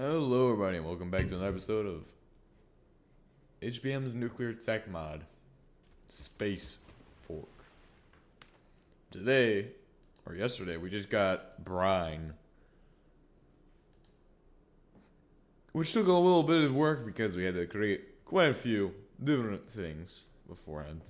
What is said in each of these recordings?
Hello everybody and welcome back to another episode of HBM's Nuclear Tech Mod Space Fork. Today, or yesterday, we just got brine, which took a little bit of work because we had to create quite a few different things beforehand.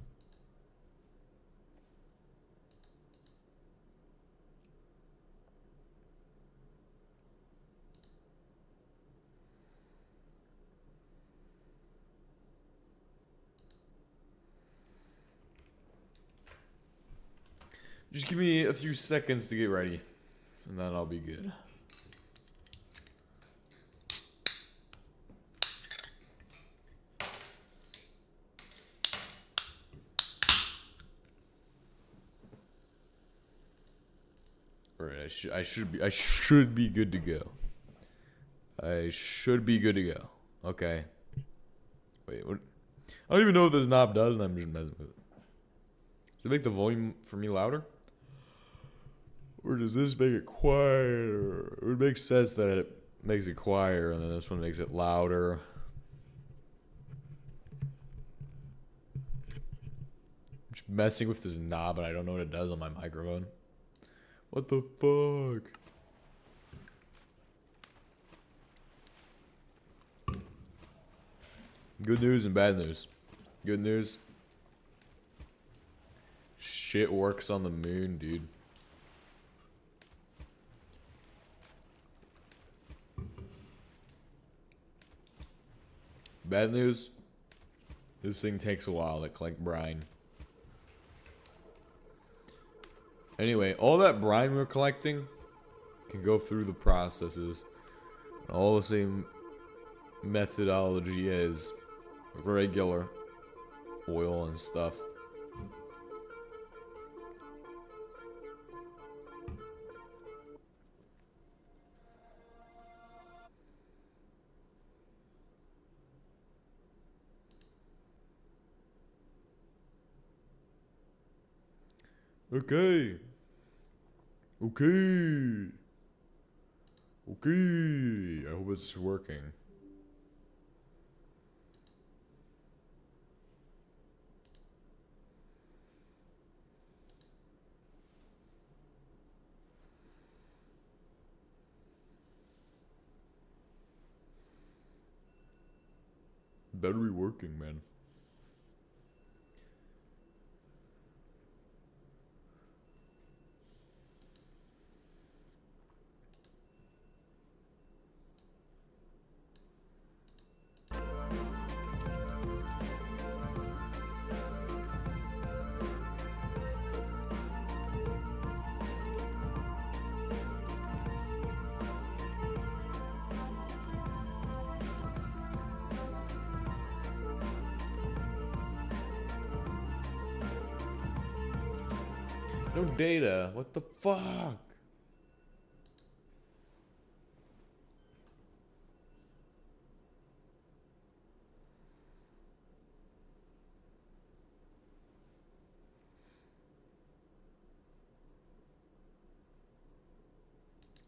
Just give me a few seconds to get ready, and then I'll be good. Alright, I should be good to go. I should be good to go. Okay. Wait, what? I don't even know what this knob does, and I'm just messing with it. Does it make the volume for me louder? Or does this make it quieter? It would make sense that it makes it quieter, and then this one makes it louder. I'm just messing with this knob, and I don't know what it does on my microphone. What the fuck? Good news and bad news. Good news. Shit works on the moon, dude. Bad news. This thing takes a while to collect brine. Anyway, all that brine we're collecting can go through the processes. All the same methodology as regular oil and stuff. Okay. Okay. Okay. I hope it's working. Better be working, man. No data. What the fuck?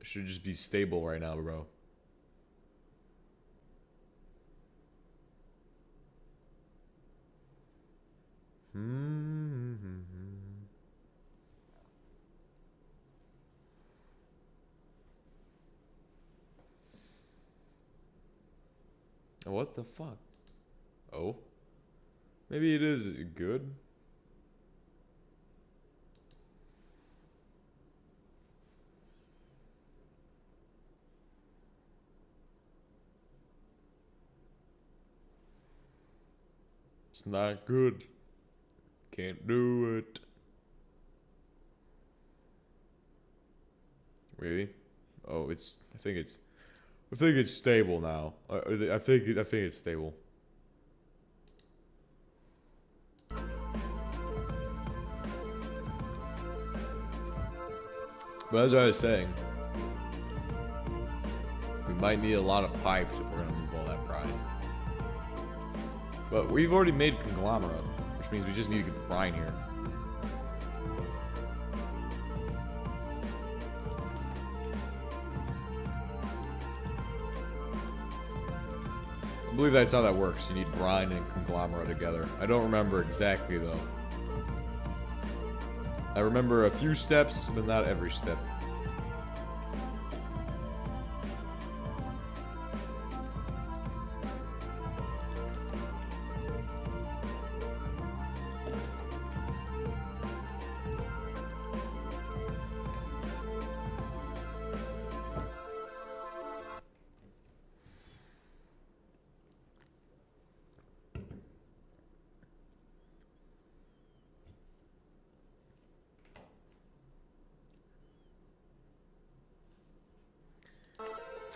It should just be stable right now, bro. What the fuck? Oh? Maybe it is good? It's not good. Can't do it. Really? Oh, I think it's stable now. I think it's stable. But as I was saying, we might need a lot of pipes if we're gonna move all that brine. But we've already made conglomerate, which means we just need to get the brine here. I believe that's how that works. You need brine and conglomerate together. I don't remember exactly, though. I remember a few steps, but not every step.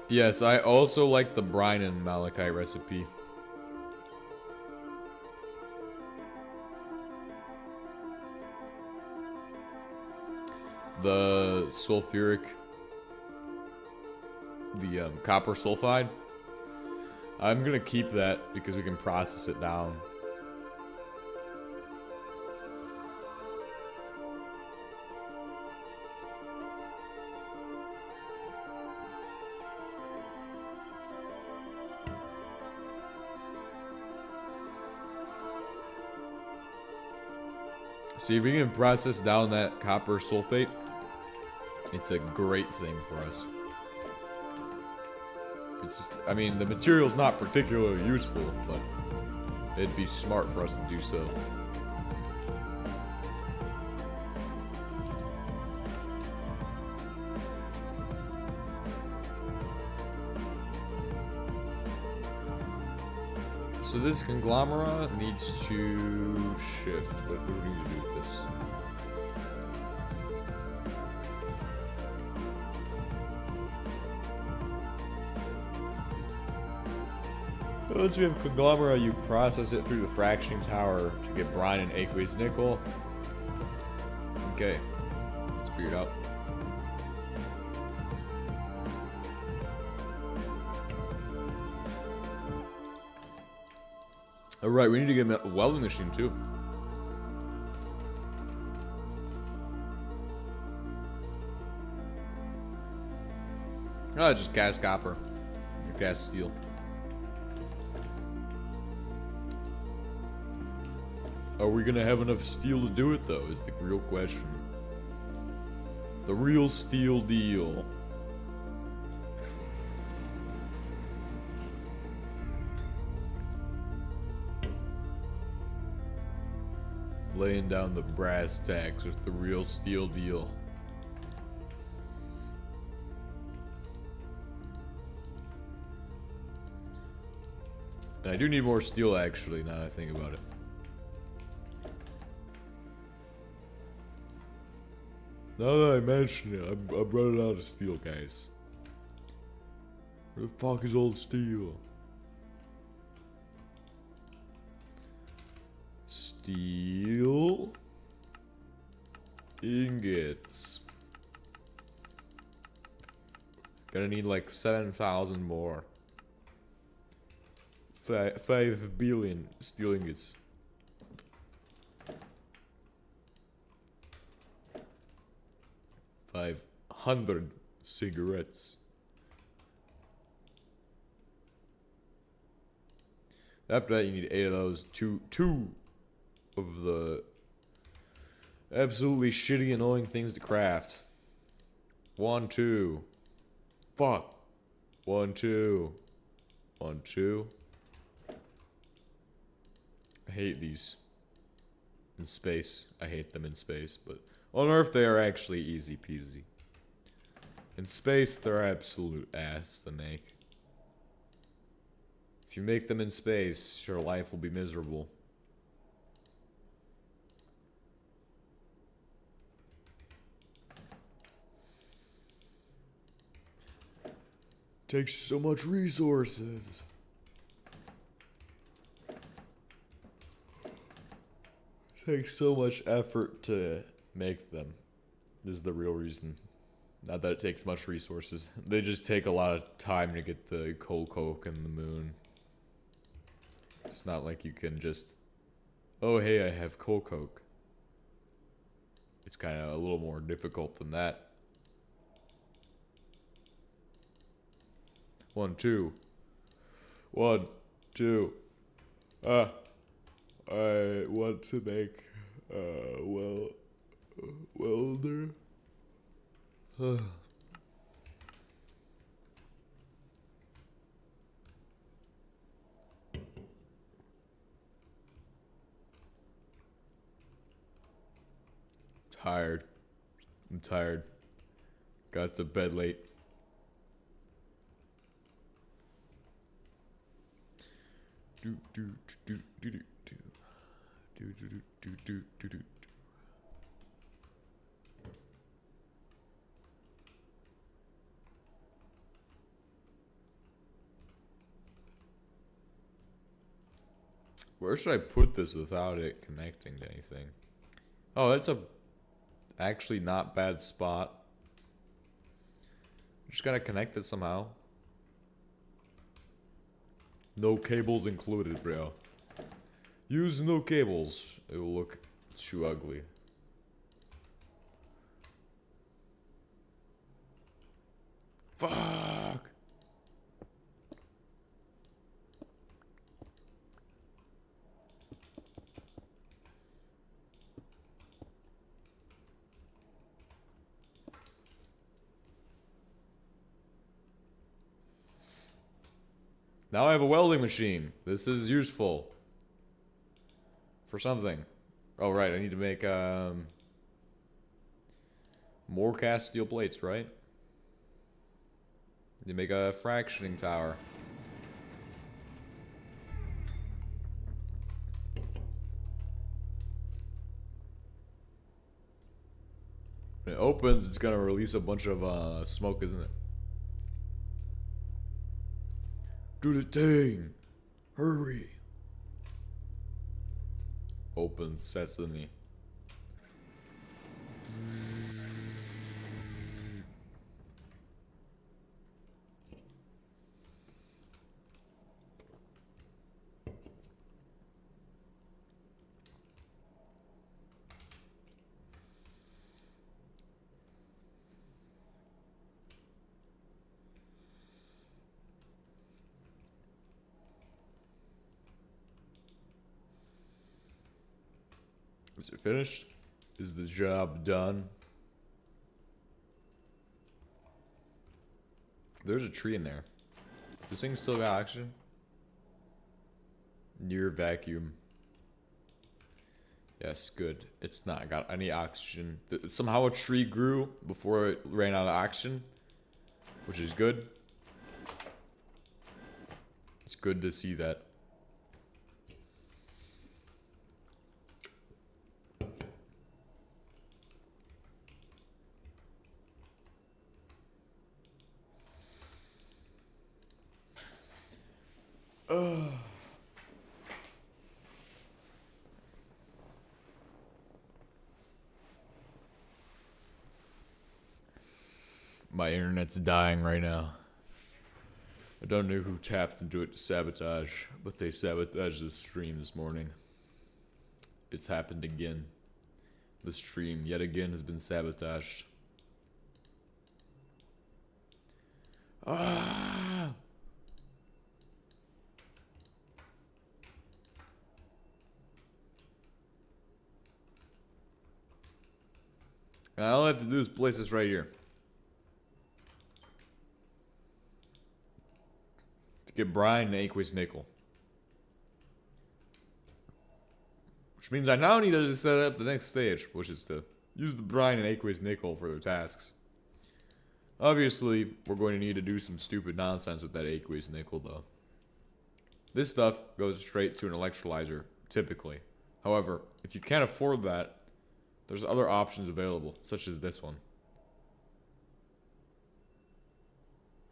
Yes, I also like the brine and malachite recipe. The sulfuric, the copper sulfide. I'm gonna keep that because we can process it down. See, if we can process down that copper sulfate, it's a great thing for us. It's just, I mean, the material's not particularly useful, but it'd be smart for us to do so. So this conglomerate needs to shift. What do we need to do with this? Once we have conglomerate, you process it through the fractioning tower to get brine and aqueous nickel. Okay, let's figure it out. Alright, we need to get a welding machine too. Oh, just cast copper. Or cast steel. Are we gonna have enough steel to do it though, is the real question. The real steel deal. Laying down the brass tacks with the real steel deal. And I do need more steel actually, now that I think about it. Now that I mention it, I'm running out of steel, guys. Where the fuck is old steel? Steel ingots. Gonna need like 7,000 more. 5 billion steel ingots. $500 cigarettes. After that, you need 8 of those. Two of the absolutely shitty, annoying things to craft. 1, 2. Fuck. 1, 2. 1, 2. I hate these in space. I hate them in space, but on Earth they are actually easy peasy. In space, they're absolute ass to make. If you make them in space, your life will be miserable. Takes so much resources. Takes so much effort to make them. This is the real reason. Not that it takes much resources. They just take a lot of time to get the coal coke and the moon. It's not like you can just, oh hey, I have coal coke. It's kind of a little more difficult than that. 1, 2. 1, 2. I want to make welder. Tired. I'm tired. Got to bed late. Where should I put this without it connecting to anything? Oh, that's a actually not bad spot. Just gotta connect it somehow. No cables included, bro. Use no cables. It will look too ugly. Fuck. Now I have a welding machine. This is useful. For something. Oh, right. I need to make, more cast steel plates, right? Need to make a fractioning tower. When it opens, it's gonna release a bunch of, smoke, isn't it? Do the thing! Hurry! Open sesame. Is it finished? Is the job done? There's a tree in there. This thing still got oxygen? Near vacuum. Yes, good. It's not got any oxygen. Somehow a tree grew before it ran out of oxygen, which is good. It's good to see that. My internet's dying right now. I don't know who tapped into it to sabotage, but they sabotaged the stream this morning. It's happened again. The stream, yet again, has been sabotaged. Ah! And all I have to do is place this right here. To get brine and aqueous nickel. Which means I now need to set up the next stage, which is to use the brine and aqueous nickel for their tasks. Obviously, we're going to need to do some stupid nonsense with that aqueous nickel, though. This stuff goes straight to an electrolyzer, typically. However, if you can't afford that, there's other options available, such as this one.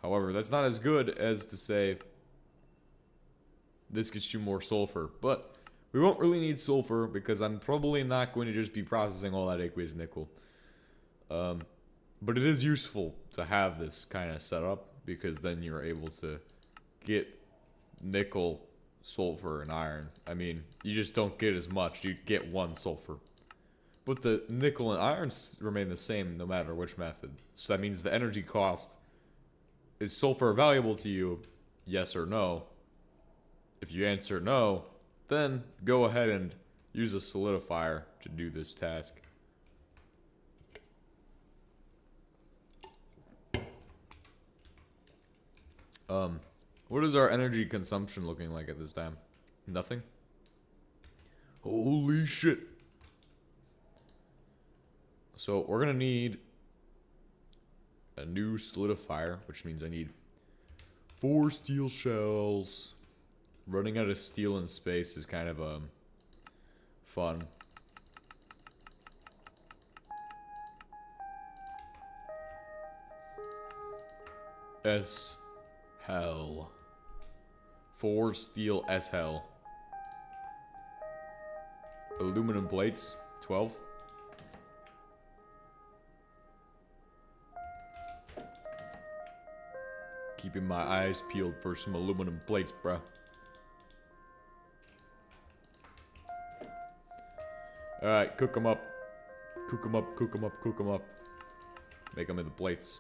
However, that's not as good as to say, this gets you more sulfur. But we won't really need sulfur because I'm probably not going to just be processing all that aqueous nickel. But it is useful to have this kind of set up because then you're able to get nickel, sulfur, and iron. I mean, you just don't get as much. You get 1 sulfur. But the nickel and iron remain the same no matter which method. So that means the energy cost, is sulfur valuable to you? Yes or no? If you answer no, then go ahead and use a solidifier to do this task. What is our energy consumption looking like at this time? Nothing? Holy shit. So we're gonna need a new solidifier, which means I need 4 steel shells. Running out of steel in space is kind of fun. S hell. 4 steel S hell. Aluminum plates, 12. Keeping my eyes peeled for some aluminum plates, bruh. Alright, cook them up. Cook them up, cook them up, cook them up. Make them into plates.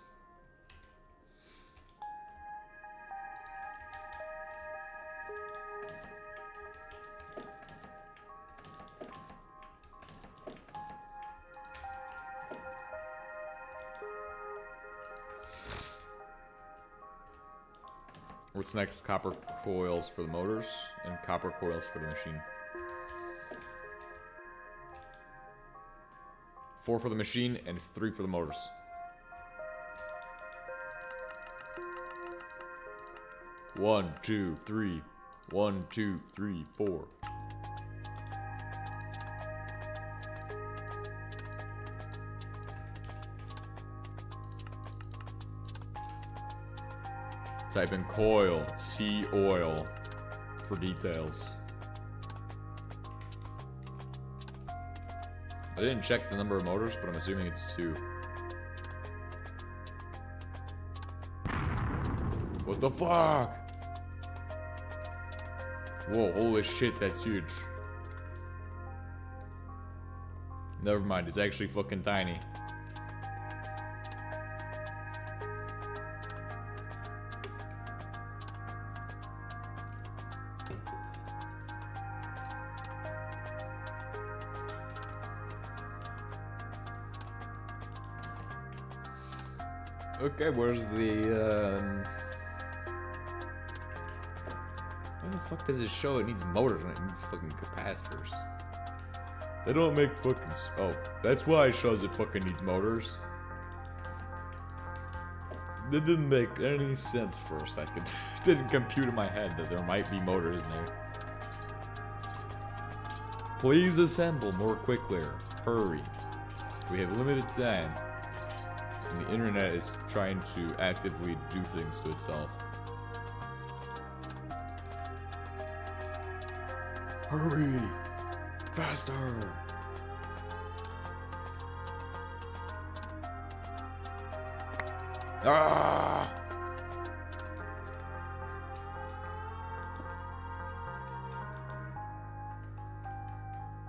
What's next? Copper coils for the motors and copper coils for the machine. 4 for the machine and 3 for the motors. One, two, three. 1, 2, 3, 4. Type in coil, C oil for details. I didn't check the number of motors, but I'm assuming it's 2. What the fuck? Whoa, holy shit, that's huge. Never mind, it's actually fucking tiny. Okay, where's the, where the fuck does it show it needs motors when it needs fucking capacitors? They don't make fucking... Oh, that's why it shows it fucking needs motors. That didn't make any sense for a second. It didn't compute in my head that there might be motors in there. Please assemble more quickly. Hurry. We have limited time. And the internet is trying to actively do things to itself. Hurry! Faster! Ah!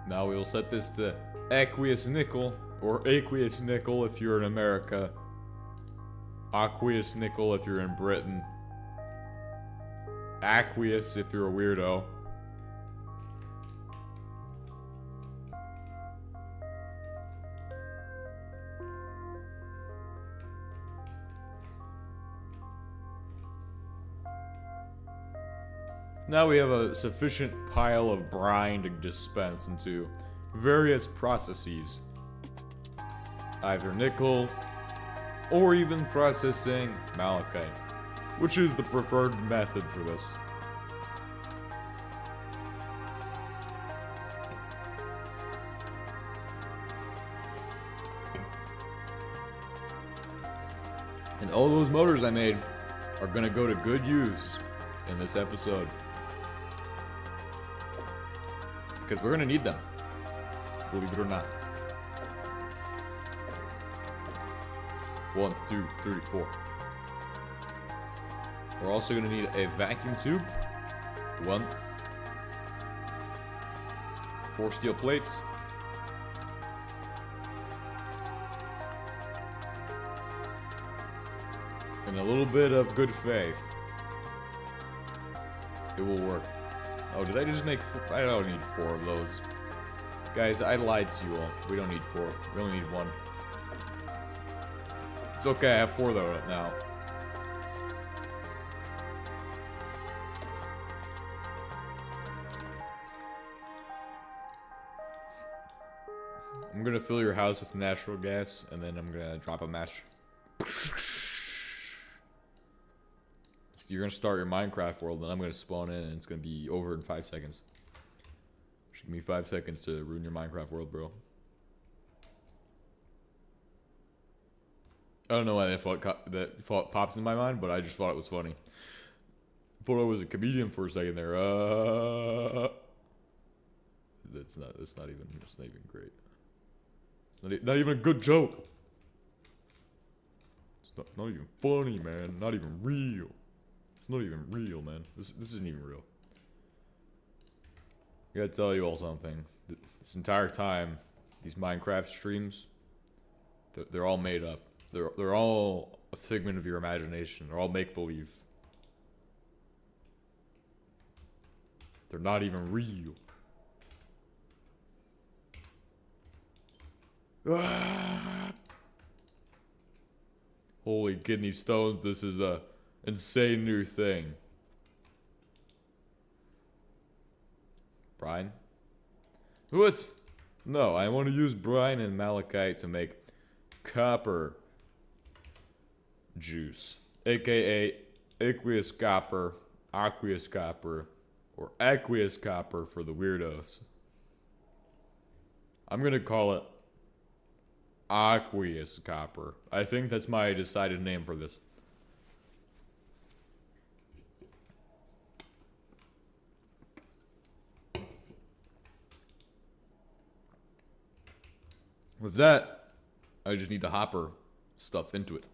Now we will set this to aqueous nickel, or aqueous nickel if you're in America. Aqueous nickel if you're in Britain. Aqueous if you're a weirdo. Now we have a sufficient pile of brine to dispense into various processes. Either nickel, or even processing malachite, which is the preferred method for this. And all those motors I made are gonna go to good use in this episode. Because we're gonna need them, believe it or not. 1, 2, 3, 4. We're also gonna need a vacuum tube. 1. 4 steel plates. And a little bit of good faith. It will work. Oh, did I just make... I don't need 4 of those. Guys, I lied to you all. We don't need 4. We only need 1. It's okay, I have 4 though now. I'm gonna fill your house with natural gas, and then I'm gonna drop a match. You're gonna start your Minecraft world, and I'm gonna spawn in, and it's gonna be over in 5 seconds. Just give me 5 seconds to ruin your Minecraft world, bro. I don't know why that thought pops in my mind, but I just thought it was funny. Thought I was a comedian for a second there. That's not even great. It's not even a good joke. It's not even funny, man. Not even real. It's not even real, man. This isn't even real. I gotta tell you all something. This entire time, these Minecraft streams, they're all made up. They're all a figment of your imagination. They're all make-believe. They're not even real. Ah! Holy kidney stones, this is a insane new thing. Brine? What? No, I want to use brine and malachite to make copper juice, aka aqueous copper, or aqueous copper for the weirdos. I'm gonna call it aqueous copper. I think that's my decided name for this. With that, I just need the hopper stuff into it.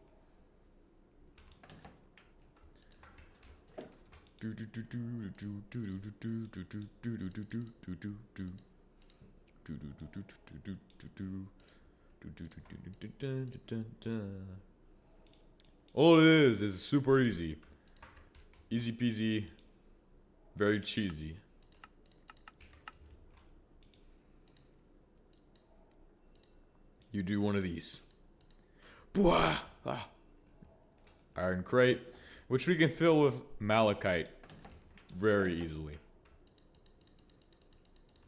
All it is super easy. Easy peasy, very cheesy. You do one of these. Iron crate, which we can fill with malachite very easily.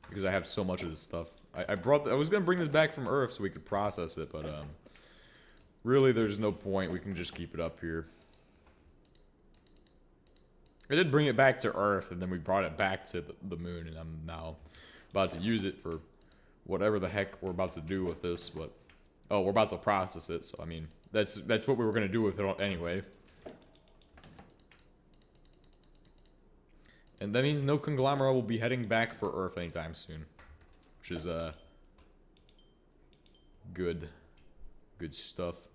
Because I have so much of this stuff. I was gonna bring this back from Earth so we could process it, but really there's no point. We can just keep it up here. I did bring it back to Earth, and then we brought it back to the moon, and I'm now about to use it for whatever the heck we're about to do with this, but oh, we're about to process it, so I mean, that's what we were gonna do with it anyway. And that means no conglomerate will be heading back for Earth anytime soon, which is good stuff.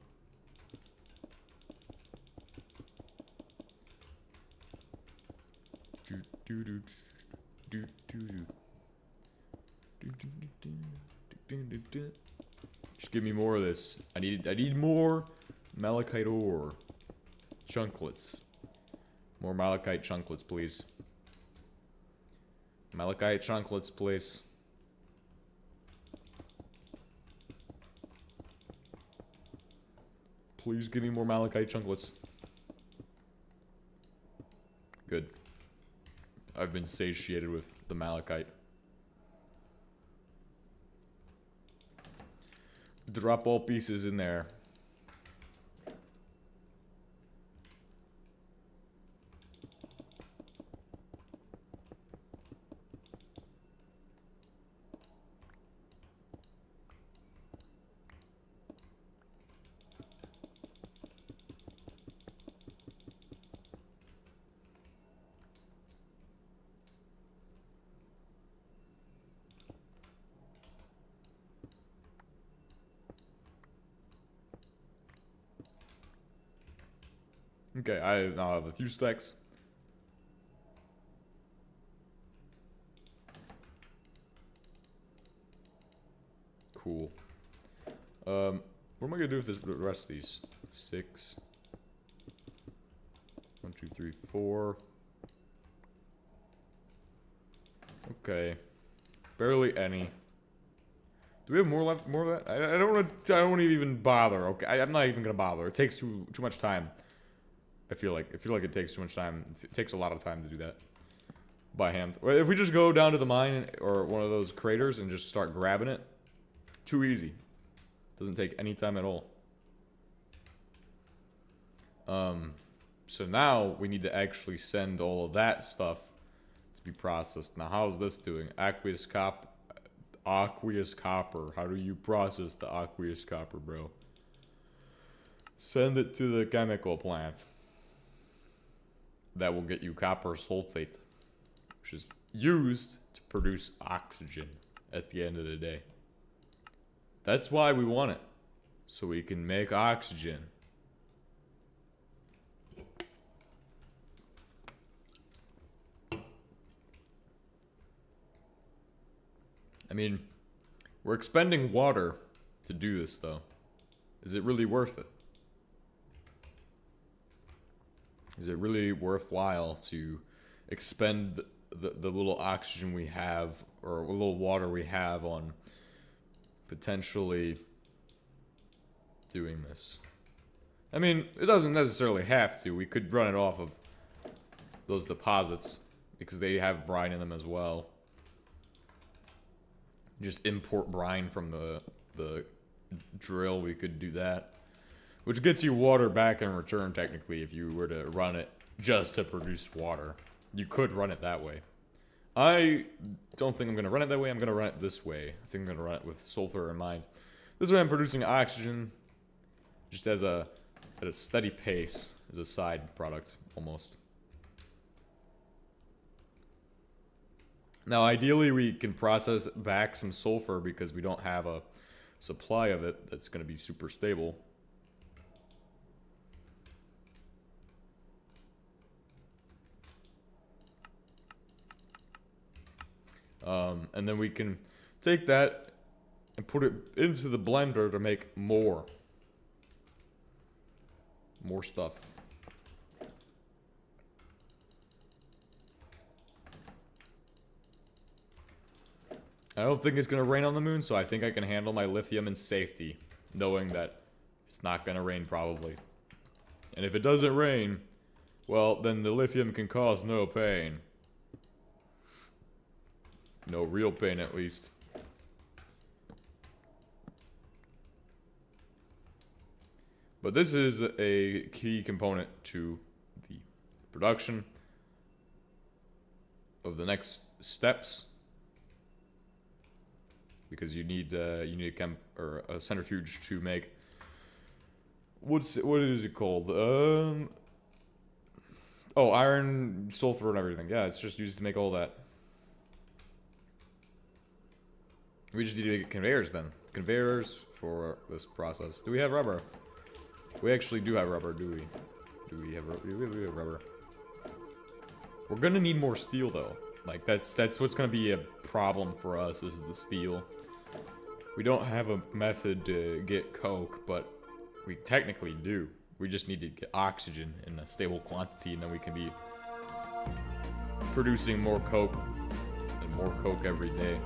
Just give me more of this. I need more malachite ore. Chunklets. More malachite chunklets, please. Malachite chunklets, please. Please give me more malachite chunklets. Good. I've been satiated with the malachite. Drop all pieces in there. Okay, I now have a few stacks. Cool. What am I gonna do with the rest of these? 6. 1, 2, 3, 4. Okay. Barely any. Do we have more left? More of that? I don't want to. I don't want to even bother. Okay, I'm not even gonna bother. It takes too much time. I feel like it takes too much time. It takes a lot of time to do that by hand. If we just go down to the mine or one of those craters and just start grabbing it, too easy. Doesn't take any time at all. So now we need to actually send all of that stuff to be processed. Now, how's this doing? Aqueous copper. How do you process the aqueous copper, bro? Send it to the chemical plant. That will get you copper sulfate, which is used to produce oxygen at the end of the day. That's why we want it. So we can make oxygen. I mean, we're expending water to do this, though. Is it really worth it? Is it really worthwhile to expend the little oxygen we have, or a little water we have, on potentially doing this? I mean, it doesn't necessarily have to. We could run it off of those deposits, because they have brine in them as well. Just import brine from the drill. We could do that, which gets you water back in return, technically, if you were to run it just to produce water. You could run it that way. I don't think I'm going to run it that way. I'm going to run it this way. I think I'm going to run it with sulfur in mind. This way I'm producing oxygen just at a steady pace, as a side product, almost. Now, ideally, we can process back some sulfur because we don't have a supply of it that's going to be super stable. And then we can take that and put it into the blender to make more stuff. I don't think it's going to rain on the moon, so I think I can handle my lithium in safety, knowing that it's not going to rain probably. And if it doesn't rain, well, then the lithium can cause no pain. No real pain, at least. But this is a key component to the production of the next steps. Because you need a centrifuge to make what is it called? Oh, iron, sulfur, and everything. Yeah, it's just used to make all that. We just need to make conveyors then. Conveyors for this process. Do we have rubber? We actually do have rubber, do we? Do we have rubber? We're gonna need more steel though. Like that's what's gonna be a problem for us, is the steel. We don't have a method to get coke, but we technically do. We just need to get oxygen in a stable quantity, and then we can be producing more coke and more coke every day.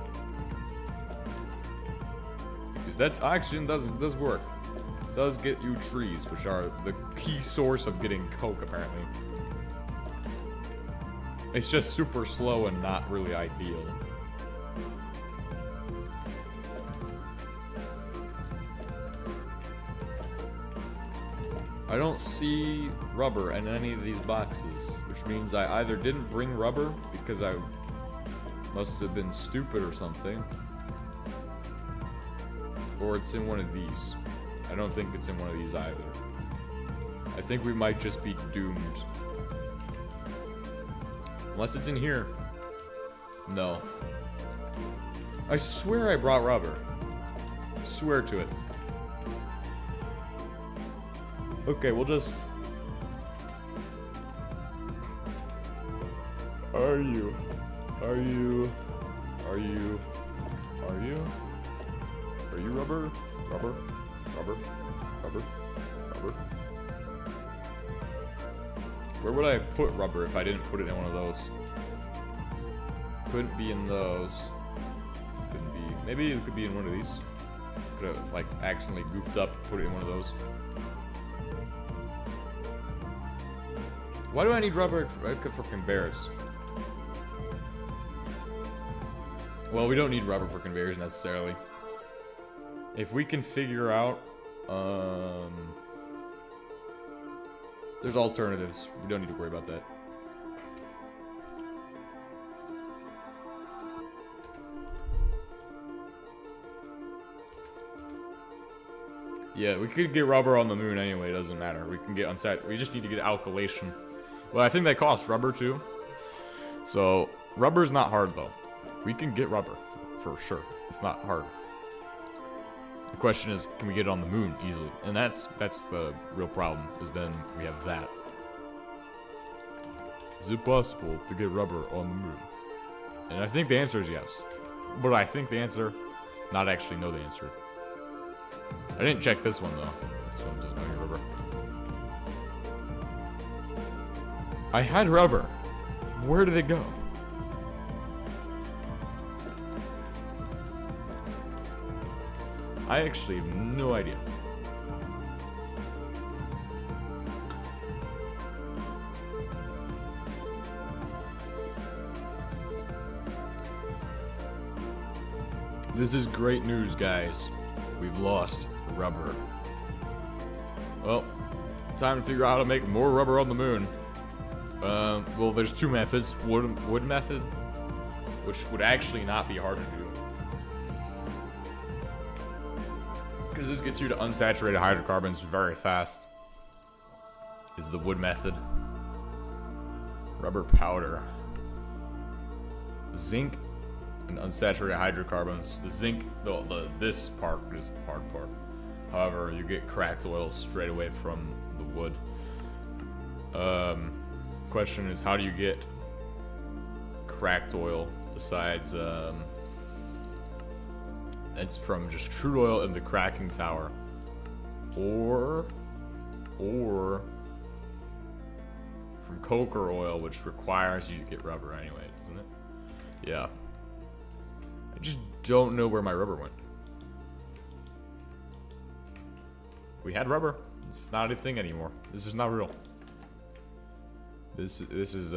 Because that oxygen does work. It does get you trees, which are the key source of getting coke, apparently. It's just super slow and not really ideal. I don't see rubber in any of these boxes, which means I either didn't bring rubber because I must have been stupid or something, or it's in one of these. I don't think it's in one of these either. I think we might just be doomed. Unless it's in here. No. I swear I brought rubber. I swear to it. Okay, we'll just... Are you rubber? Rubber? Where would I put rubber if I didn't put it in one of those? Couldn't be in those. Couldn't be. Maybe it could be in one of these. Could have like accidentally goofed up, put it in one of those. Why do I need rubber for conveyors? Well, we don't need rubber for conveyors necessarily. If we can figure out, there's alternatives. We don't need to worry about that. Yeah, we could get rubber on the moon anyway, it doesn't matter. We can get unsat. We just need to get alkylation. Well, I think they cost rubber too. So, rubber's not hard though. We can get rubber, for sure. It's not hard. The question is, can we get it on the moon easily? And that's the real problem, is then we have that. Is it possible to get rubber on the moon? And I think the answer is yes. But I think the answer, not actually know the answer. I didn't check this one though, so I'm just going rubber. I had rubber. Where did it go? I actually have no idea. This is great news, guys. We've lost rubber. Well, time to figure out how to make more rubber on the moon. Well, there's two methods. Wood method, which would actually not be hard to do. Because this gets you to unsaturated hydrocarbons very fast. Is the wood method. Rubber powder. Zinc and unsaturated hydrocarbons. The zinc, this part is the hard part. However, you get cracked oil straight away from the wood. Question is, how do you get cracked oil besides it's from just crude oil in the cracking tower, or from coker oil, which requires you to get rubber anyway, doesn't it? Yeah. I just don't know where my rubber went. We had rubber. It's not a thing anymore. This is not real. This is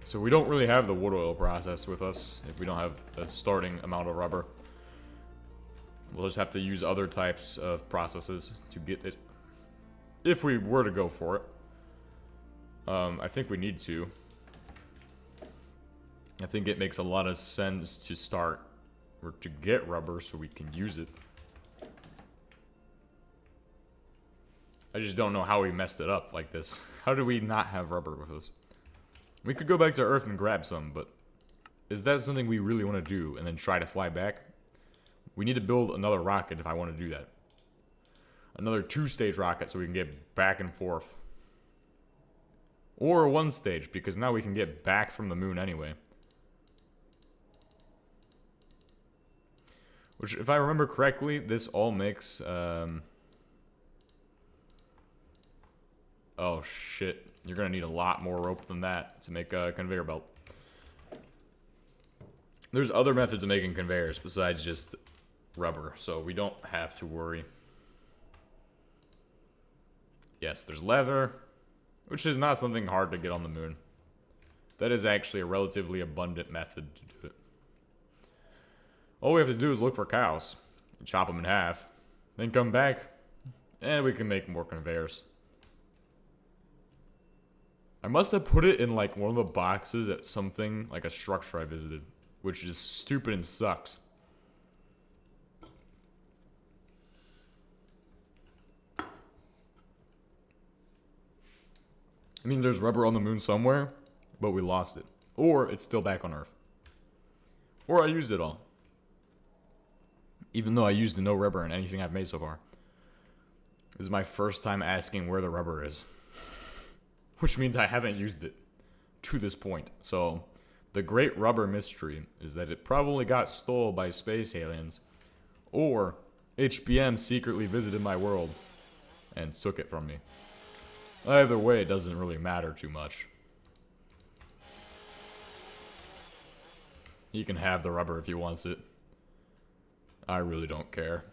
so we don't really have the wood oil process with us if we don't have a starting amount of rubber. We'll just have to use other types of processes to get it, if we were to go for it. I think we need to. I think it makes a lot of sense to start, or to get rubber so we can use it. I just don't know how we messed it up like this. How do we not have rubber with us? We could go back to Earth and grab some, but is that something we really want to do and then try to fly back? We need to build another rocket if I want to do that. Another 2-stage rocket so we can get back and forth. Or a 1-stage, because now we can get back from the moon anyway. Which, if I remember correctly, this all makes... Oh shit, you're gonna need a lot more rope than that to make a conveyor belt. There's other methods of making conveyors besides just rubber, so we don't have to worry. Yes, there's leather, which is not something hard to get on the moon. That is actually a relatively abundant method to do it. All we have to do is look for cows, and chop them in half, then come back, and we can make more conveyors. I must have put it in like one of the boxes at something, like a structure I visited, which is stupid and sucks. It means there's rubber on the moon somewhere, but we lost it. Or it's still back on Earth. Or I used it all. Even though I used no rubber in anything I've made so far. This is my first time asking where the rubber is. Which means I haven't used it to this point. So, the great rubber mystery is that it probably got stole by space aliens. Or HBM secretly visited my world and took it from me. Either way, it doesn't really matter too much. He can have the rubber if he wants it. I really don't care.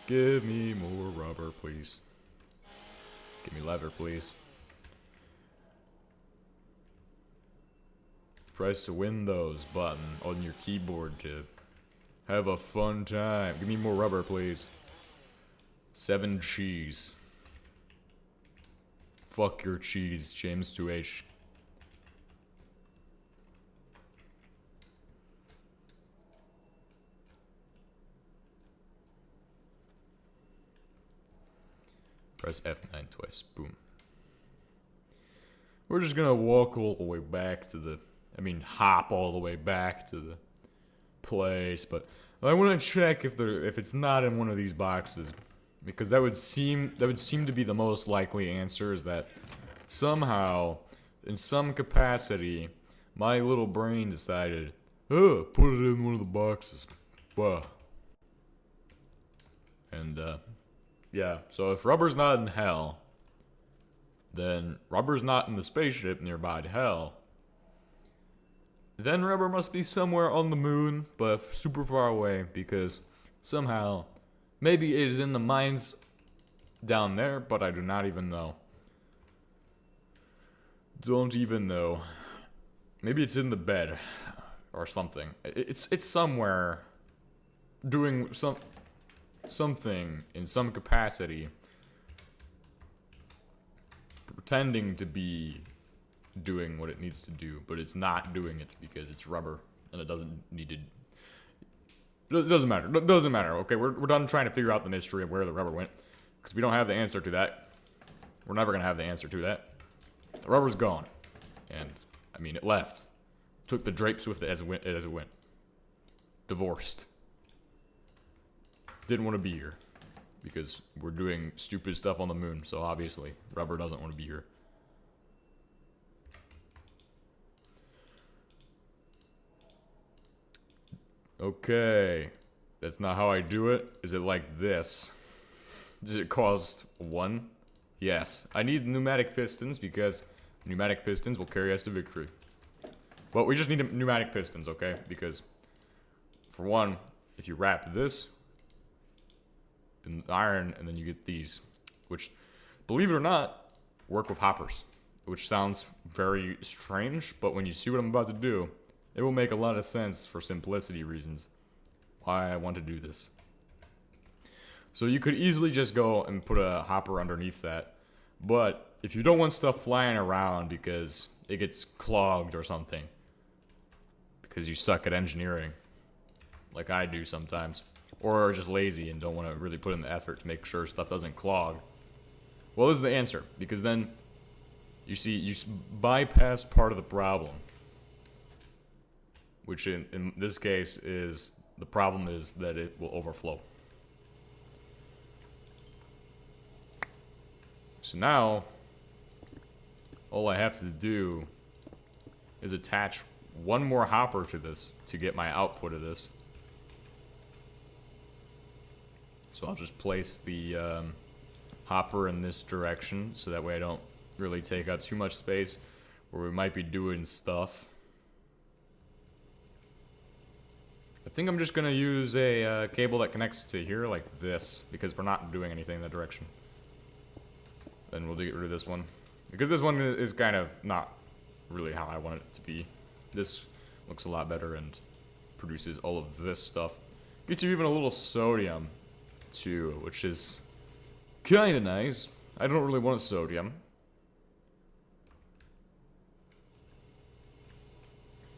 Give me more rubber, please. Give me leather, please. Press the Windows button on your keyboard to have a fun time. Give me more rubber, please. 7 cheese. Fuck your cheese, James 2H. Press F9 twice. Boom. We're just gonna walk all the way back to the... hop all the way back to the place, but I want to check if it's not in one of these boxes, because that would seem to be the most likely answer, is that somehow, in some capacity, my little brain decided, oh, put it in one of the boxes. Wow. And yeah, so if rubber's not in hell, then rubber's not in the spaceship nearby to hell. Then rubber must be somewhere on the moon, but super far away, because somehow, maybe it is in the mines down there, but I do not even know. Don't even know. Maybe it's in the bed, or something. It's somewhere, doing something in some capacity, pretending to be doing what it needs to do, but it's not doing it because it's rubber and it doesn't need to. It doesn't matter. It doesn't matter. Okay, we're done trying to figure out the mystery of where the rubber went, because we don't have the answer to that. We're never gonna have the answer to that. The rubber's gone, and it left. Took the drapes with it as it went. Divorced. Didn't want to be here because we're doing stupid stuff on the moon. So obviously, rubber doesn't want to be here. Okay, that's not how I do it. Is it like this? Does it cost 1? Yes. I need pneumatic pistons because pneumatic pistons will carry us to victory. But we just need pneumatic pistons, okay? Because, for one, if you wrap this in iron and then you get these, which, believe it or not, work with hoppers. Which sounds very strange, but when you see what I'm about to do, it will make a lot of sense for simplicity reasons why I want to do this. So you could easily just go and put a hopper underneath that. But if you don't want stuff flying around because it gets clogged or something, because you suck at engineering, like I do sometimes, or are just lazy and don't want to really put in the effort to make sure stuff doesn't clog, well, this is the answer. Because then, you see, you bypass part of the problem. Which in this case is, the problem is that it will overflow. So now, all I have to do is attach one more hopper to this to get my output of this. So I'll just place the hopper in this direction, so that way I don't really take up too much space where we might be doing stuff. I think I'm just gonna use a cable that connects to here like this, because we're not doing anything in that direction. Then we'll get rid of this one, because this one is kind of not really how I want it to be. This looks a lot better and produces all of this stuff. Gets you even a little sodium too, which is kind of nice. I don't really want sodium,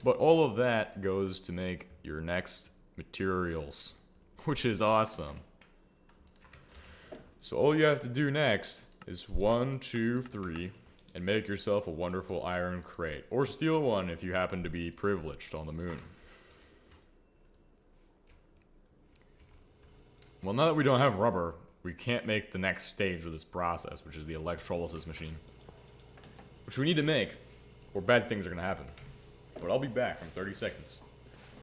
but all of that goes to make your next materials, which is awesome. So all you have to do next is 1, 2, 3, and make yourself a wonderful iron crate, or steal one if you happen to be privileged on the moon. Well, now that we don't have rubber, we can't make the next stage of this process, which is the electrolysis machine, which we need to make, or bad things are gonna happen. But I'll be back in 30 seconds.